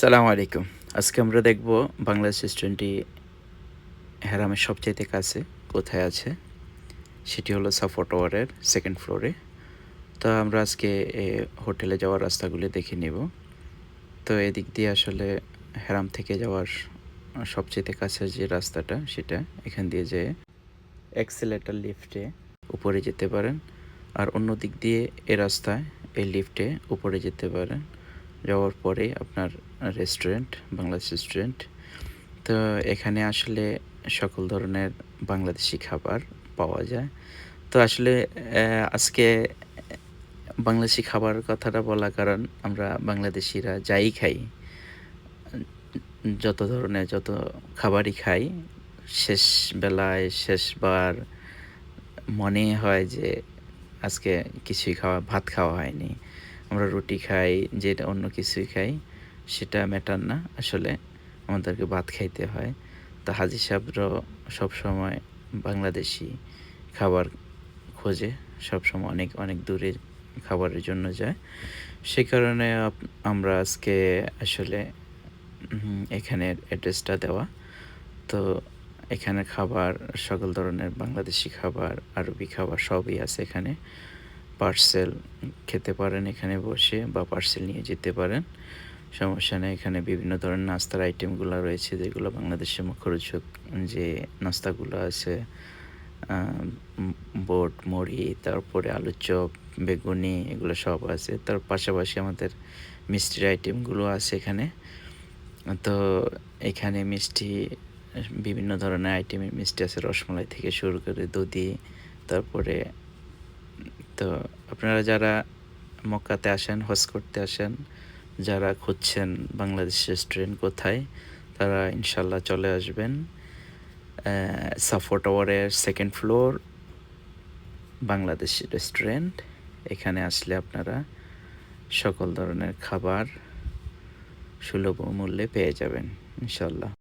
সালামু আলাইকুম। আজকে আমরা দেখব বাংলাদেশ রেস্টুরেন্টটি হেরামের সবচাইতে কাছে কোথায় আছে? সেটি হলো সাফা টাওয়ারের 2nd ফ্লোরে। তো আমরা আজকে হোটেলে যাওয়ার রাস্তাগুলি দেখে নিব। তো এদিক দিয়ে আসলে হেরাম থেকে যাওয়ার সবচাইতে কাছের যে রাস্তাটা সেটা এখান দিয়ে যেয়ে এক্সেলেটর লিফটে উপরে যেতে পারেন। আর অন্য দিক দিয়ে এ রাস্তায় এই লিফটে উপরে যেতে পারেন। যাওয়ার পরে আপনার রেস্টুরেন্ট, বাংলাদেশ রেস্টুরেন্ট। তো এখানে আসলে সকল ধরনের বাংলাদেশি খাবার পাওয়া যায়। তো আসলে আজকে বাংলাদেশি খাবার কথাটা বলার কারণ আমরা বাংলাদেশিরা যাই খাই, যত খাবারই খাই, শেষ বেলায় শেষবার মনে হয় যে আজকে ভাত খাওয়া হয়নি। আমরা রুটি খাই, যেটা অন্য কিছুই খাই, সেটা ম্যাটার না। আসলে আমাদেরকে ভাত খাইতে হয়। তো হাজি সাহেবরাও সবসময় বাংলাদেশি খাবার খোঁজে। সবসময় অনেক, অনেক দূরে খাবারের জন্য যায়। সে কারণে আমরা আজকে আসলে এখানের অ্যাড্রেসটা দেওয়া। তো এখানে খাবার সকল ধরনের বাংলাদেশি খাবার, আরবি খাবার সবই আছে এখানে। পার্সেল খেতে পারেন এখানে বসে বা পার্সেল নিয়ে যেতে পারেন। সমস্যা নেই। এখানে বিভিন্ন ধরনের নাস্তার আইটেমগুলা রয়েছে যেগুলো বাংলাদেশের মুখরোচক যে নাস্তাগুলো আছে, আ বুট, মুড়ি, তারপরে আলুর চপ, বেগুনি এগুলো সব আছে। তার পাশাপাশি আমাদের মিষ্টির আইটেমগুলো আছে এখানে। তো এখানে মিষ্টি বিভিন্ন ধরনের আইটেমের মিষ্টি আছে, রসমালাই থেকে শুরু করে দধি, তারপরে তো আপনারা যারা মক্কাতে আসেন, হজ করতে আসেন, যারা খুঁজছেন বাংলাদেশ রেস্টুরেন্ট কোথায়, তারা ইনশাল্লাহ চলে আসবেন সাফা টাওয়ারের 2nd ফ্লোর বাংলাদেশ রেস্টুরেন্ট। এখানে আসলে আপনারা সকল ধরনের খাবার সুলভ মূল্যে পেয়ে যাবেন ইনশাল্লাহ।